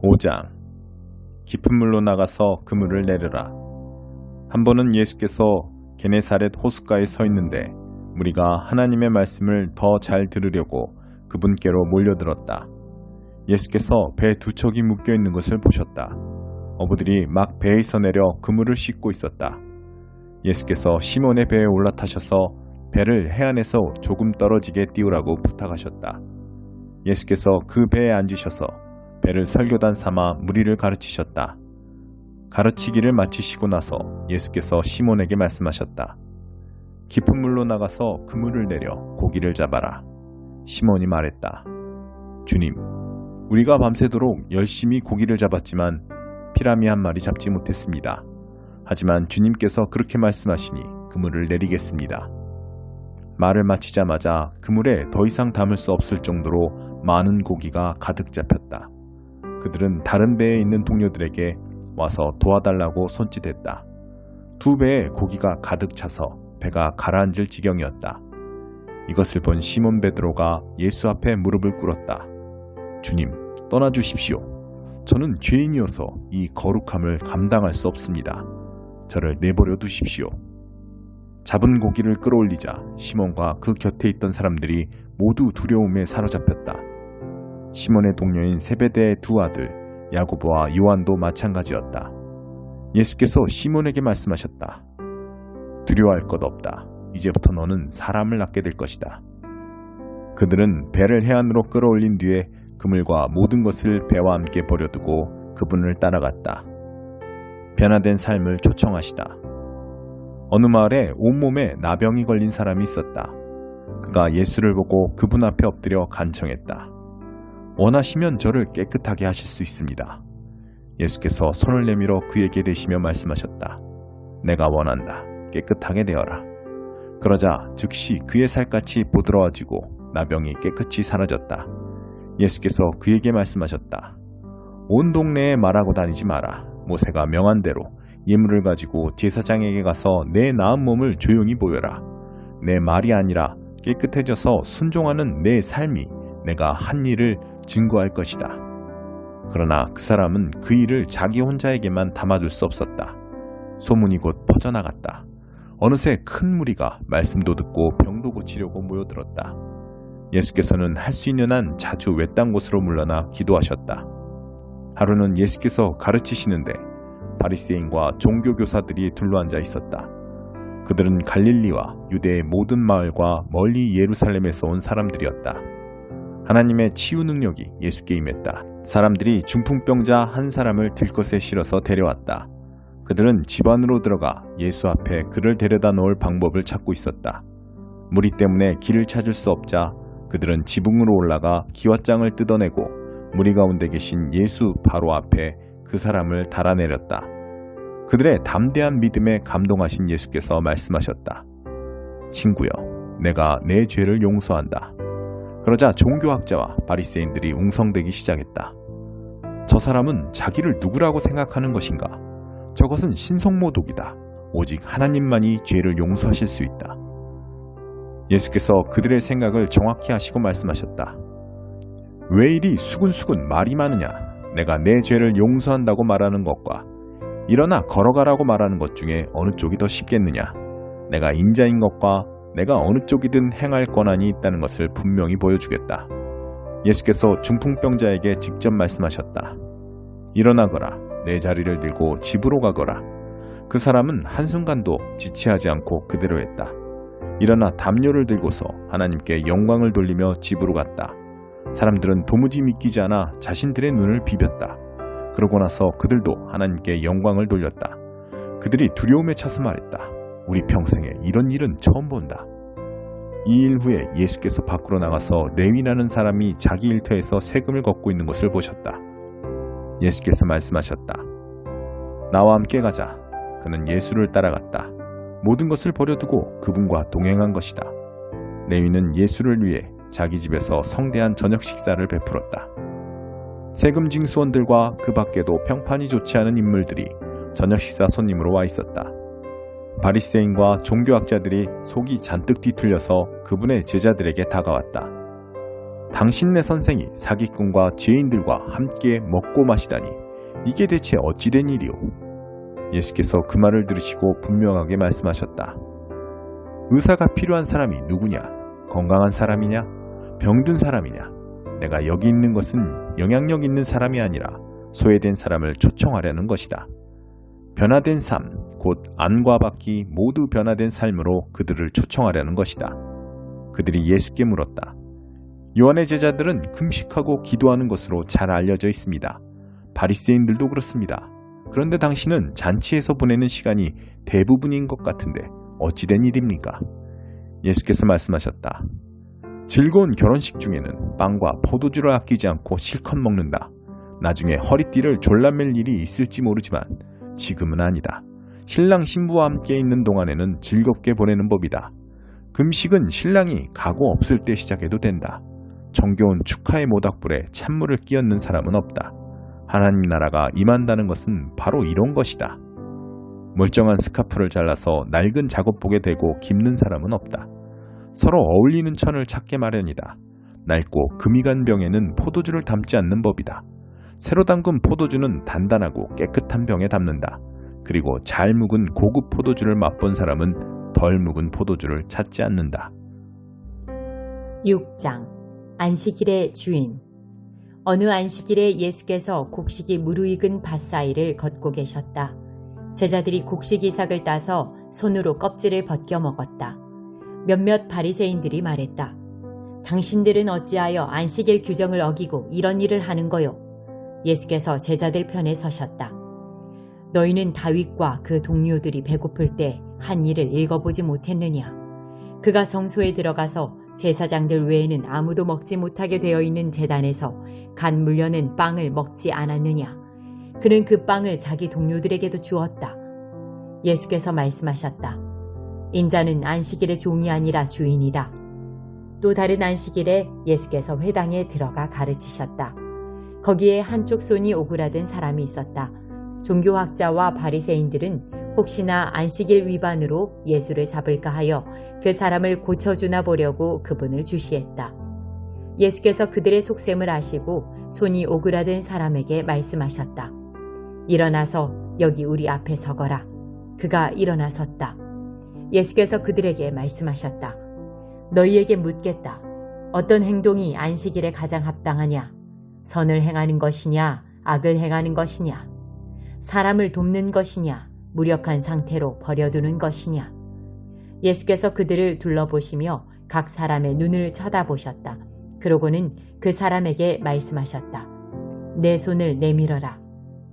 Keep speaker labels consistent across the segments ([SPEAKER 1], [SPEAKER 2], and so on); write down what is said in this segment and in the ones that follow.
[SPEAKER 1] 5장. 깊은 물로 나가서 그물을 내려라. 한 번은 예수께서 게네사렛 호숫가에 서 있는데 무리가 하나님의 말씀을 더 잘 들으려고 그분께로 몰려들었다. 예수께서 배 두 척이 묶여 있는 것을 보셨다. 어부들이 막 배에서 내려 그물을 씻고 있었다. 예수께서 시몬의 배에 올라타셔서 배를 해안에서 조금 떨어지게 띄우라고 부탁하셨다. 예수께서 그 배에 앉으셔서 배를 설교단 삼아 무리를 가르치셨다. 가르치기를 마치시고 나서 예수께서 시몬에게 말씀하셨다. 깊은 물로 나가서 그물을 내려 고기를 잡아라. 시몬이 말했다. 주님, 우리가 밤새도록 열심히 고기를 잡았지만 피라미 한 마리 잡지 못했습니다. 하지만 주님께서 그렇게 말씀하시니 그물을 내리겠습니다. 말을 마치자마자 그물에 더 이상 담을 수 없을 정도로 많은 고기가 가득 잡혔다. 그들은 다른 배에 있는 동료들에게 와서 도와달라고 손짓했다. 두 배에 고기가 가득 차서 배가 가라앉을 지경이었다. 이것을 본 시몬 베드로가 예수 앞에 무릎을 꿇었다. 주님, 떠나주십시오. 저는 죄인이어서 이 거룩함을 감당할 수 없습니다. 저를 내버려 두십시오. 잡은 고기를 끌어올리자 시몬과 그 곁에 있던 사람들이 모두 두려움에 사로잡혔다. 시몬의 동료인 세베대의 두 아들 야고보와 요한도 마찬가지였다. 예수께서 시몬에게 말씀하셨다. 두려워할 것 없다. 이제부터 너는 사람을 낳게 될 것이다. 그들은 배를 해안으로 끌어올린 뒤에 그물과 모든 것을 배와 함께 버려두고 그분을 따라갔다. 변화된 삶을 초청하시다. 어느 마을에 온몸에 나병이 걸린 사람이 있었다. 그가 예수를 보고 그분 앞에 엎드려 간청했다. 원하시면 저를 깨끗하게 하실 수 있습니다. 예수께서 손을 내밀어 그에게 대시며 말씀하셨다. 내가 원한다. 깨끗하게 되어라. 그러자 즉시 그의 살갗이 보드러워지고 나병이 깨끗이 사라졌다. 예수께서 그에게 말씀하셨다. 온 동네에 말하고 다니지 마라. 모세가 명한 대로 예물을 가지고 제사장에게 가서 내 나은 몸을 조용히 보여라. 내 말이 아니라 깨끗해져서 순종하는 내 삶이 내가 한 일을 증거할 것이다. 그러나 그 사람은 그 일을 자기 혼자에게만 담아둘 수 없었다. 소문이 곧 퍼져나갔다. 어느새 큰 무리가 말씀도 듣고 병도 고치려고 모여들었다. 예수께서는 할 수 있는 한 자주 외딴 곳으로 물러나 기도하셨다. 하루는 예수께서 가르치시는데 바리새인과 종교교사들이 둘러앉아 있었다. 그들은 갈릴리와 유대의 모든 마을과 멀리 예루살렘에서 온 사람들이었다. 하나님의 치유 능력이 예수께 임했다. 사람들이 중풍병자 한 사람을 들것에 실어서 데려왔다. 그들은 집 안으로 들어가 예수 앞에 그를 데려다 놓을 방법을 찾고 있었다. 무리 때문에 길을 찾을 수 없자 그들은 지붕으로 올라가 기왓장을 뜯어내고 무리 가운데 계신 예수 바로 앞에 그 사람을 달아내렸다. 그들의 담대한 믿음에 감동하신 예수께서 말씀하셨다. 친구여, 내가 내 죄를 용서한다. 그러자 종교학자와 바리새인들이 웅성대기 시작했다. 저 사람은 자기를 누구라고 생각하는 것인가? 저것은 신성모독이다. 오직 하나님만이 죄를 용서하실 수 있다. 예수께서 그들의 생각을 정확히 하시고 말씀하셨다. 왜 이리 수근수근 말이 많으냐? 내가 내 죄를 용서한다고 말하는 것과 일어나 걸어가라고 말하는 것 중에 어느 쪽이 더 쉽겠느냐? 내가 인자인 것과 내가 어느 쪽이든 행할 권한이 있다는 것을 분명히 보여주겠다. 예수께서 중풍병자에게 직접 말씀하셨다. 일어나거라. 내 자리를 들고 집으로 가거라. 그 사람은 한순간도 지체하지 않고 그대로 했다. 일어나 담요를 들고서 하나님께 영광을 돌리며 집으로 갔다. 사람들은 도무지 믿기지 않아 자신들의 눈을 비볐다. 그러고 나서 그들도 하나님께 영광을 돌렸다. 그들이 두려움에 차서 말했다. 우리 평생에 이런 일은 처음 본다. 이 일 후에 예수께서 밖으로 나가서 레위라는 사람이 자기 일터에서 세금을 걷고 있는 것을 보셨다. 예수께서 말씀하셨다. 나와 함께 가자. 그는 예수를 따라갔다. 모든 것을 버려두고 그분과 동행한 것이다. 레위는 예수를 위해 자기 집에서 성대한 저녁 식사를 베풀었다. 세금 징수원들과 그 밖에도 평판이 좋지 않은 인물들이 저녁 식사 손님으로 와 있었다. 바리새인과 종교학자들이 속이 잔뜩 뒤틀려서 그분의 제자들에게 다가왔다. 당신네 선생이 사기꾼과 죄인들과 함께 먹고 마시다니 이게 대체 어찌된 일이오? 예수께서 그 말을 들으시고 분명하게 말씀하셨다. 의사가 필요한 사람이 누구냐? 건강한 사람이냐? 병든 사람이냐? 내가 여기 있는 것은 영향력 있는 사람이 아니라 소외된 사람을 초청하려는 것이다. 변화된 삶, 곧 안과 밖이 모두 변화된 삶으로 그들을 초청하려는 것이다. 그들이 예수께 물었다. 요한의 제자들은 금식하고 기도하는 것으로 잘 알려져 있습니다. 바리새인들도 그렇습니다. 그런데 당신은 잔치에서 보내는 시간이 대부분인 것 같은데 어찌된 일입니까? 예수께서 말씀하셨다. 즐거운 결혼식 중에는 빵과 포도주를 아끼지 않고 실컷 먹는다. 나중에 허리띠를 졸라맬 일이 있을지 모르지만 지금은 아니다. 신랑 신부와 함께 있는 동안에는 즐겁게 보내는 법이다. 금식은 신랑이 가고 없을 때 시작해도 된다. 정겨운 축하의 모닥불에 찬물을 끼얹는 사람은 없다. 하나님 나라가 임한다는 것은 바로 이런 것이다. 멀쩡한 스카프를 잘라서 낡은 작업복에 대고 깁는 사람은 없다. 서로 어울리는 천을 찾게 마련이다. 낡고 금이 간 병에는 포도주를 담지 않는 법이다. 새로 담근 포도주는 단단하고 깨끗한 병에 담는다. 그리고 잘 묵은 고급 포도주를 맛본 사람은 덜 묵은 포도주를 찾지 않는다.
[SPEAKER 2] 6장 안식일의 주인. 어느 안식일에 예수께서 곡식이 무르익은 밭 사이를 걷고 계셨다. 제자들이 곡식 이삭을 따서 손으로 껍질을 벗겨 먹었다. 몇몇 바리새인들이 말했다. 당신들은 어찌하여 안식일 규정을 어기고 이런 일을 하는 거요? 예수께서 제자들 편에 서셨다. 너희는 다윗과 그 동료들이 배고플 때 한 일을 읽어보지 못했느냐? 그가 성소에 들어가서 제사장들 외에는 아무도 먹지 못하게 되어 있는 제단에서 갓 물려낸 빵을 먹지 않았느냐? 그는 그 빵을 자기 동료들에게도 주었다. 예수께서 말씀하셨다. 인자는 안식일의 종이 아니라 주인이다. 또 다른 안식일에 예수께서 회당에 들어가 가르치셨다. 거기에 한쪽 손이 오그라든 사람이 있었다. 종교학자와 바리새인들은 혹시나 안식일 위반으로 예수를 잡을까 하여 그 사람을 고쳐주나 보려고 그분을 주시했다. 예수께서 그들의 속셈을 아시고 손이 오그라든 사람에게 말씀하셨다. 일어나서 여기 우리 앞에 서거라. 그가 일어나 섰다. 예수께서 그들에게 말씀하셨다. 너희에게 묻겠다. 어떤 행동이 안식일에 가장 합당하냐? 선을 행하는 것이냐? 악을 행하는 것이냐? 사람을 돕는 것이냐? 무력한 상태로 버려두는 것이냐? 예수께서 그들을 둘러보시며 각 사람의 눈을 쳐다보셨다. 그러고는 그 사람에게 말씀하셨다. 내 손을 내밀어라.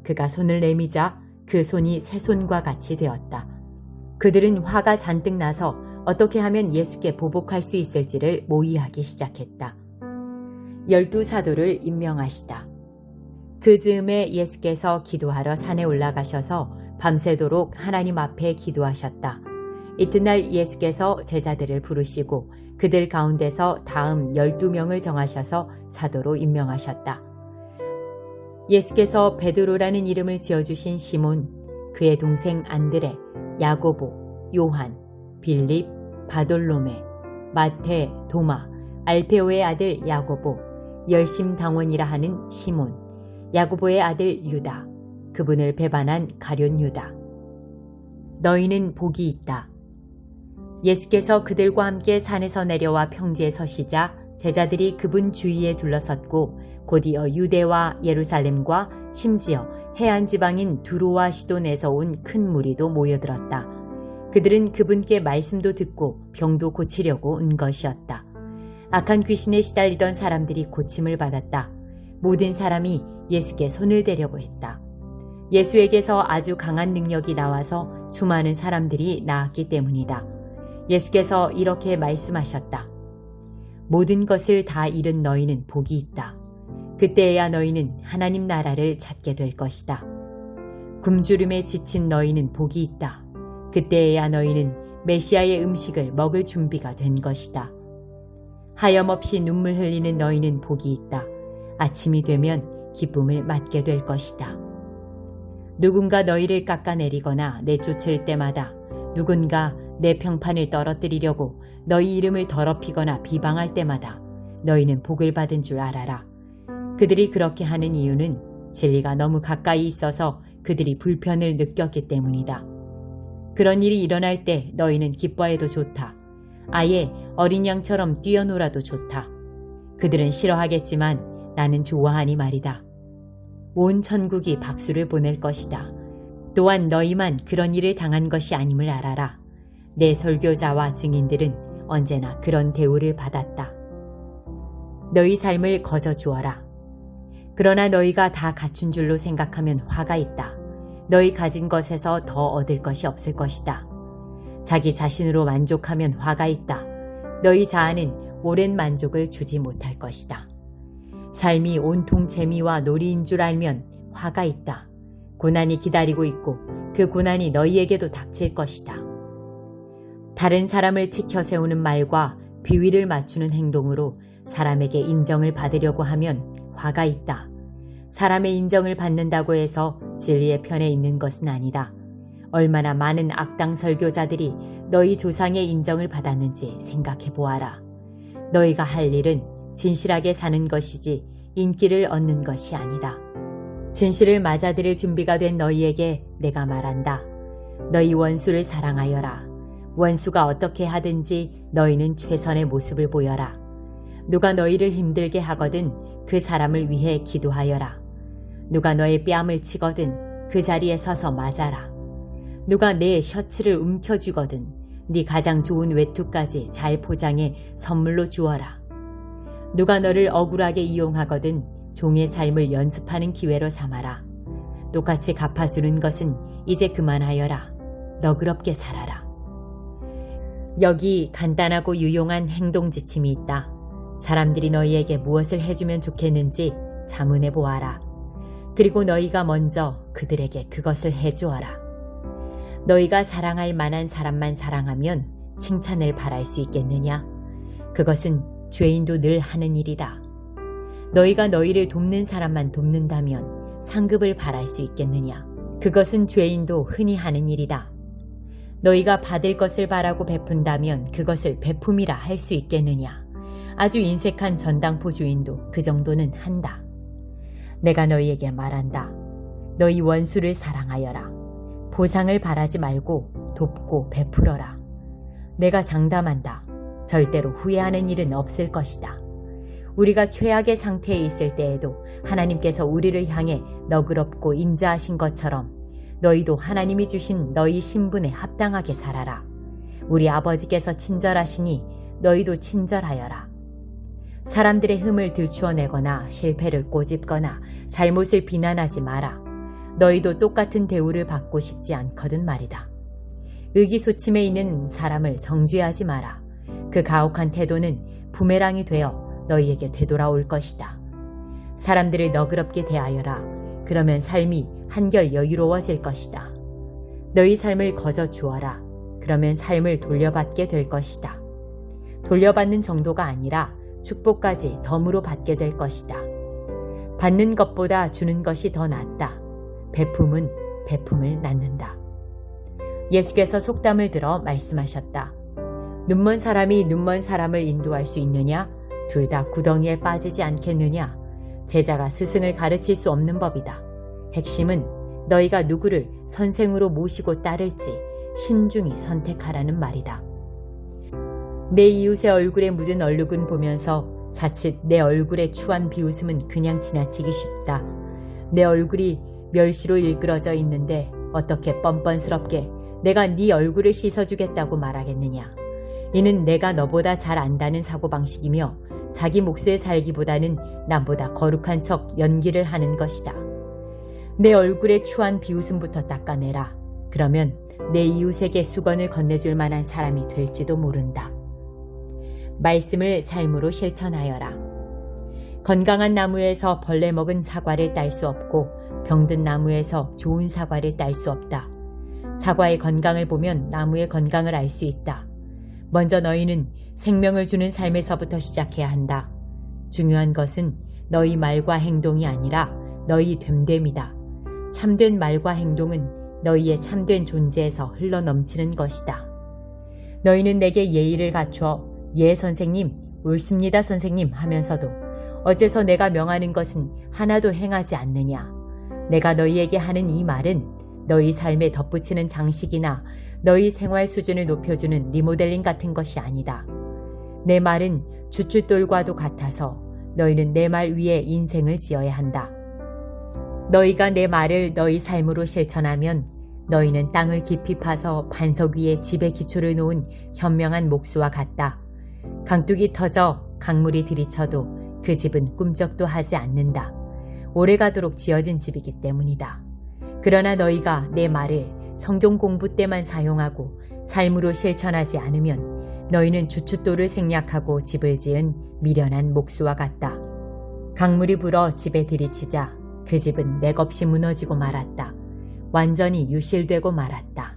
[SPEAKER 2] 그가 손을 내미자 그 손이 새 손과 같이 되었다. 그들은 화가 잔뜩 나서 어떻게 하면 예수께 보복할 수 있을지를 모의하기 시작했다. 12사도를 임명하시다. 그 즈음에 예수께서 기도하러 산에 올라가셔서 밤새도록 하나님 앞에 기도하셨다. 이튿날 예수께서 제자들을 부르시고 그들 가운데서 다음 12명을 정하셔서 사도로 임명하셨다. 예수께서 베드로라는 이름을 지어주신 시몬, 그의 동생 안드레, 야고보, 요한, 빌립, 바돌로메, 마태, 도마, 알페오의 아들 야고보, 열심당원이라 하는 시몬, 야고보의 아들 유다, 그분을 배반한 가룟 유다. 너희는 복이 있다. 예수께서 그들과 함께 산에서 내려와 평지에 서시자 제자들이 그분 주위에 둘러섰고 곧이어 유대와 예루살렘과 심지어 해안 지방인 두로와 시돈에서 온 큰 무리도 모여들었다. 그들은 그분께 말씀도 듣고 병도 고치려고 온 것이었다. 악한 귀신에 시달리던 사람들이 고침을 받았다. 모든 사람이 예수께 손을 대려고 했다. 예수에게서 아주 강한 능력이 나와서 수많은 사람들이 나았기 때문이다. 예수께서 이렇게 말씀하셨다. 모든 것을 다 잃은 너희는 복이 있다. 그때에야 너희는 하나님 나라를 찾게 될 것이다. 굶주림에 지친 너희는 복이 있다. 그때에야 너희는 메시아의 음식을 먹을 준비가 된 것이다. 하염없이 눈물 흘리는 너희는 복이 있다. 아침이 되면 기쁨을 맞게 될 것이다. 누군가 너희를 깎아내리거나 내쫓을 때마다 누군가 내 평판을 떨어뜨리려고 너희 이름을 더럽히거나 비방할 때마다 너희는 복을 받은 줄 알아라. 그들이 그렇게 하는 이유는 진리가 너무 가까이 있어서 그들이 불편을 느꼈기 때문이다. 그런 일이 일어날 때 너희는 기뻐해도 좋다. 아예 어린 양처럼 뛰어놀아도 좋다. 그들은 싫어하겠지만 나는 좋아하니 말이다. 온 천국이 박수를 보낼 것이다. 또한 너희만 그런 일을 당한 것이 아님을 알아라. 내 설교자와 증인들은 언제나 그런 대우를 받았다. 너희 삶을 거저 주어라. 그러나 너희가 다 갖춘 줄로 생각하면 화가 있다. 너희 가진 것에서 더 얻을 것이 없을 것이다. 자기 자신으로 만족하면 화가 있다. 너희 자아는 오랜 만족을 주지 못할 것이다. 삶이 온통 재미와 놀이인 줄 알면 화가 있다. 고난이 기다리고 있고 그 고난이 너희에게도 닥칠 것이다. 다른 사람을 치켜 세우는 말과 비위를 맞추는 행동으로 사람에게 인정을 받으려고 하면 화가 있다. 사람의 인정을 받는다고 해서 진리의 편에 있는 것은 아니다. 얼마나 많은 악당 설교자들이 너희 조상의 인정을 받았는지 생각해 보아라. 너희가 할 일은 진실하게 사는 것이지 인기를 얻는 것이 아니다. 진실을 맞아들일 준비가 된 너희에게 내가 말한다. 너희 원수를 사랑하여라. 원수가 어떻게 하든지 너희는 최선의 모습을 보여라. 누가 너희를 힘들게 하거든 그 사람을 위해 기도하여라. 누가 너의 뺨을 치거든 그 자리에 서서 맞아라. 누가 내 셔츠를 움켜쥐거든 네 가장 좋은 외투까지 잘 포장해 선물로 주어라. 누가 너를 억울하게 이용하거든 종의 삶을 연습하는 기회로 삼아라. 똑같이 갚아주는 것은 이제 그만하여라. 너그럽게 살아라. 여기 간단하고 유용한 행동 지침이 있다. 사람들이 너희에게 무엇을 해주면 좋겠는지 자문해 보아라. 그리고 너희가 먼저 그들에게 그것을 해주어라. 너희가 사랑할 만한 사람만 사랑하면 칭찬을 바랄 수 있겠느냐? 그것은 죄인도 늘 하는 일이다. 너희가 너희를 돕는 사람만 돕는다면 상급을 바랄 수 있겠느냐? 그것은 죄인도 흔히 하는 일이다. 너희가 받을 것을 바라고 베푼다면 그것을 베품이라 할 수 있겠느냐? 아주 인색한 전당포 주인도 그 정도는 한다. 내가 너희에게 말한다. 너희 원수를 사랑하여라. 보상을 바라지 말고 돕고 베풀어라. 내가 장담한다. 절대로 후회하는 일은 없을 것이다. 우리가 최악의 상태에 있을 때에도 하나님께서 우리를 향해 너그럽고 인자하신 것처럼 너희도 하나님이 주신 너희 신분에 합당하게 살아라. 우리 아버지께서 친절하시니 너희도 친절하여라. 사람들의 흠을 들추어내거나 실패를 꼬집거나 잘못을 비난하지 마라. 너희도 똑같은 대우를 받고 싶지 않거든 말이다. 의기소침해 있는 사람을 정죄하지 마라. 그 가혹한 태도는 부메랑이 되어 너희에게 되돌아올 것이다. 사람들을 너그럽게 대하여라. 그러면 삶이 한결 여유로워질 것이다. 너희 삶을 거저 주어라. 그러면 삶을 돌려받게 될 것이다. 돌려받는 정도가 아니라 축복까지 덤으로 받게 될 것이다. 받는 것보다 주는 것이 더 낫다. 베품은 베품을 낳는다. 예수께서 속담을 들어 말씀하셨다. 눈먼 사람이 눈먼 사람을 인도할 수 있느냐? 둘 다 구덩이에 빠지지 않겠느냐? 제자가 스승을 가르칠 수 없는 법이다. 핵심은 너희가 누구를 선생으로 모시고 따를지 신중히 선택하라는 말이다. 내 이웃의 얼굴에 묻은 얼룩은 보면서 자칫 내 얼굴에 추한 비웃음은 그냥 지나치기 쉽다. 내 얼굴이 멸시로 일그러져 있는데 어떻게 뻔뻔스럽게 내가 네 얼굴을 씻어주겠다고 말하겠느냐. 이는 내가 너보다 잘 안다는 사고방식이며 자기 몫을 살기보다는 남보다 거룩한 척 연기를 하는 것이다. 내 얼굴에 추한 비웃음부터 닦아내라. 그러면 내 이웃에게 수건을 건네줄 만한 사람이 될지도 모른다. 말씀을 삶으로 실천하여라. 건강한 나무에서 벌레 먹은 사과를 딸 수 없고 병든 나무에서 좋은 사과를 딸 수 없다. 사과의 건강을 보면 나무의 건강을 알 수 있다. 먼저 너희는 생명을 주는 삶에서부터 시작해야 한다. 중요한 것은 너희 말과 행동이 아니라 너희 됨됨이다. 참된 말과 행동은 너희의 참된 존재에서 흘러넘치는 것이다. 너희는 내게 예의를 갖춰 예 선생님, 옳습니다, 선생님 하면서도 어째서 내가 명하는 것은 하나도 행하지 않느냐. 내가 너희에게 하는 이 말은 너희 삶에 덧붙이는 장식이나 너희 생활 수준을 높여주는 리모델링 같은 것이 아니다. 내 말은 주춧돌과도 같아서 너희는 내 말 위에 인생을 지어야 한다. 너희가 내 말을 너희 삶으로 실천하면 너희는 땅을 깊이 파서 반석 위에 집의 기초를 놓은 현명한 목수와 같다. 강둑이 터져 강물이 들이쳐도 그 집은 꿈쩍도 하지 않는다. 오래가도록 지어진 집이기 때문이다. 그러나 너희가 내 말을 성경 공부 때만 사용하고 삶으로 실천하지 않으면 너희는 주춧돌을 생략하고 집을 지은 미련한 목수와 같다. 강물이 불어 집에 들이치자 그 집은 맥없이 무너지고 말았다. 완전히 유실되고 말았다.